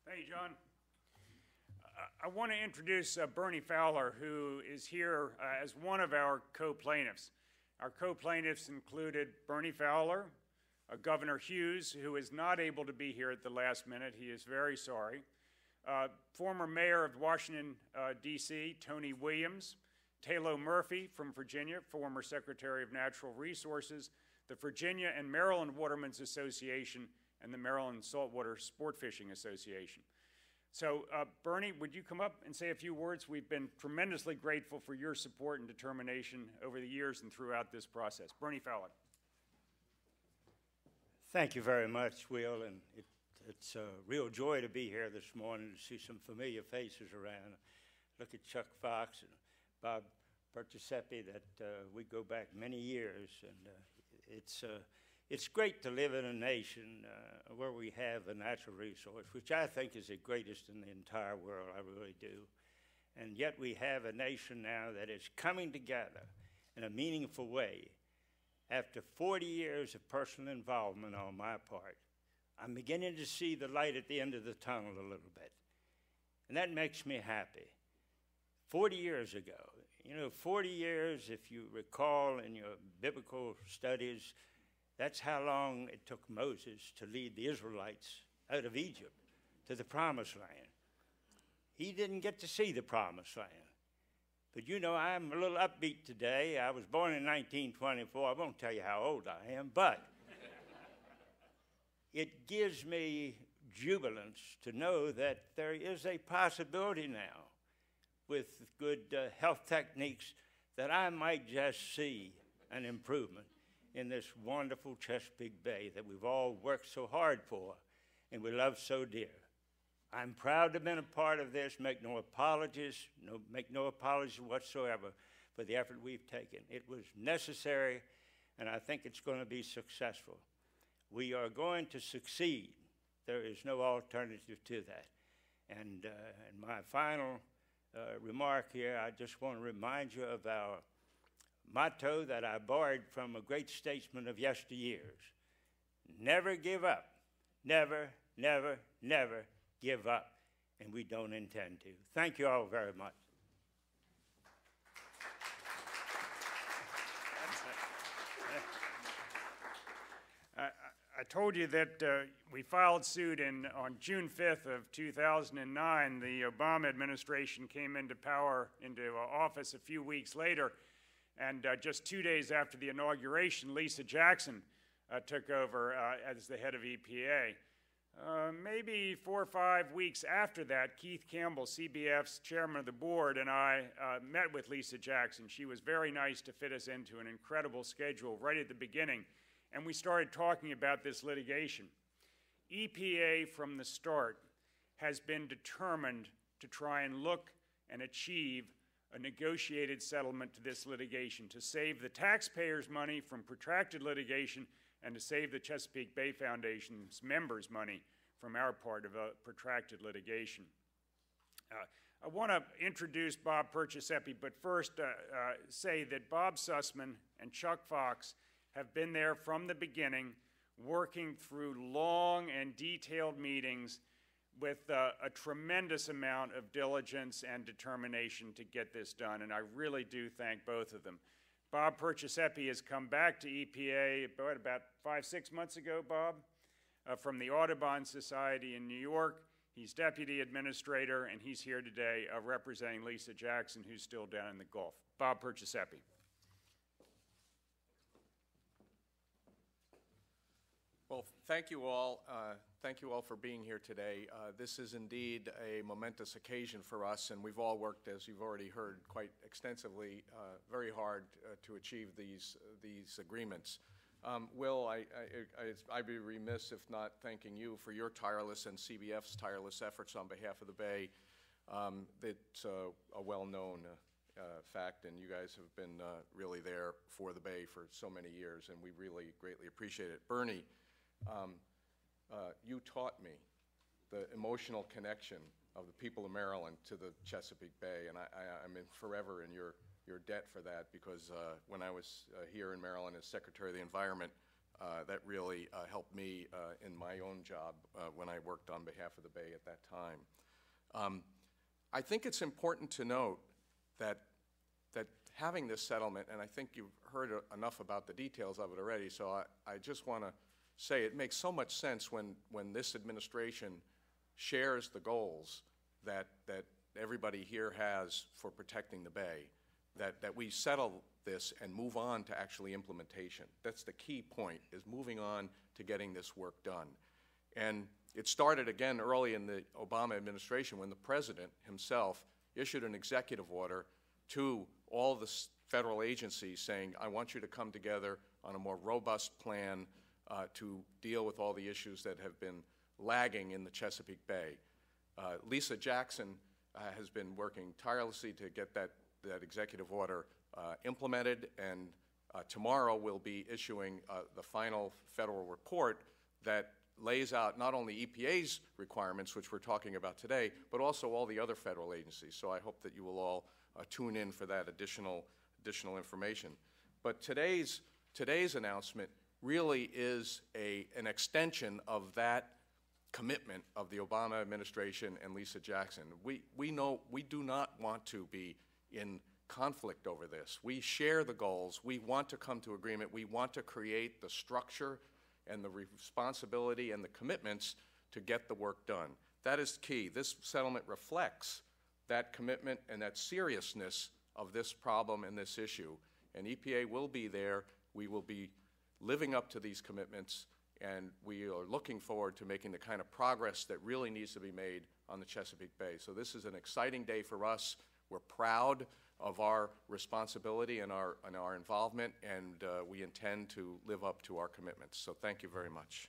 Hey, John. I want to introduce Bernie Fowler, who is here as one of our co-plaintiffs. Our co-plaintiffs included Bernie Fowler, Governor Hughes, who is not able to be here at the last minute. He is very sorry. Former Mayor of Washington, D.C., Tony Williams, Taylor Murphy from Virginia, former Secretary of Natural Resources, the Virginia and Maryland Watermen's Association, and the Maryland Saltwater Sport Fishing Association. So, Bernie, would you come up and say a few words? We've been tremendously grateful for your support and determination over the years and throughout this process. Bernie Fowler. Thank you very much, Will, and it's a real joy to be here this morning to see some familiar faces around. Look at Chuck Fox and Bob Percisepi, that we go back many years, and it's great to live in a nation where we have a natural resource, which I think is the greatest in the entire world, I really do. And yet we have a nation now that is coming together in a meaningful way. After 40 years of personal involvement on my part, I'm beginning to see the light at the end of the tunnel a little bit. And that makes me happy. 40 years ago, 40 years, if you recall in your biblical studies, that's how long it took Moses to lead the Israelites out of Egypt to the Promised Land. He didn't get to see the Promised Land. But I'm a little upbeat today. I was born in 1924. I won't tell you how old I am, but it gives me jubilance to know that there is a possibility now with good health techniques that I might just see an improvement in this wonderful Chesapeake Bay that we've all worked so hard for and we love so dear. I'm proud to have been a part of this, make no apologies whatsoever for the effort we've taken. It was necessary, and I think it's going to be successful. We are going to succeed. There is no alternative to that. And in my final remark here, I just want to remind you of our motto that I borrowed from a great statesman of yesteryears. Never give up. Never, never, never give up. And we don't intend to. Thank you all very much. I told you that we filed suit on June 5th of 2009. The Obama administration came into office a few weeks later. And just 2 days after the inauguration, Lisa Jackson took over as the head of EPA. Maybe 4 or 5 weeks after that, Keith Campbell, CBF's chairman of the board, and I met with Lisa Jackson. She was very nice to fit us into an incredible schedule right at the beginning, and we started talking about this litigation. EPA from the start has been determined to try and look and achieve a negotiated settlement to this litigation, to save the taxpayers' money from protracted litigation and to save the Chesapeake Bay Foundation's members' money from our part of a protracted litigation. I want to introduce Bob Percisepi, but first say that Bob Sussman and Chuck Fox have been there from the beginning, working through long and detailed meetings with a tremendous amount of diligence and determination to get this done, and I really do thank both of them. Bob Percisepi has come back to EPA about 5-6 months ago, Bob, from the Audubon Society in New York. He's deputy administrator, and he's here today representing Lisa Jackson, who's still down in the Gulf. Bob Percisepi. Well, thank you all. Thank you all for being here today. This is indeed a momentous occasion for us, and we've all worked, as you've already heard, quite extensively, very hard to achieve these agreements. Will, I'd be remiss if not thanking you for your tireless and CBF's tireless efforts on behalf of the Bay. It's a well-known fact, and you guys have been really there for the Bay for so many years, and we really greatly appreciate it. Bernie, you taught me the emotional connection of the people of Maryland to the Chesapeake Bay, and I'm forever in your debt for that, because when I was here in Maryland as Secretary of the Environment, that really helped me in my own job when I worked on behalf of the Bay at that time. I think it's important to note that having this settlement, and I think you've heard enough about the details of it already, so I just want to say it makes so much sense when this administration shares the goals that everybody here has for protecting the Bay, that we settle this and move on to actually implementation. That's the key point, is moving on to getting this work done. And it started again early in the Obama administration when the President himself issued an executive order to all the federal agencies saying, I want you to come together on a more robust plan to deal with all the issues that have been lagging in the Chesapeake Bay. Lisa Jackson has been working tirelessly to get that executive order implemented, and tomorrow we'll be issuing the final federal report that lays out not only EPA's requirements, which we're talking about today, but also all the other federal agencies. So I hope that you will all tune in for that additional information. But today's announcement really is an extension of that commitment of the Obama administration and Lisa Jackson. We know we do not want to be in conflict over this. We share the goals. We want to come to agreement. We want to create the structure and the responsibility and the commitments to get the work done. That is key. This settlement reflects that commitment and that seriousness of this problem and this issue. And EPA will be there. We will be living up to these commitments, and we are looking forward to making the kind of progress that really needs to be made on the Chesapeake Bay. So this is an exciting day for us. We're proud of our responsibility and our involvement, and we intend to live up to our commitments. So thank you very much.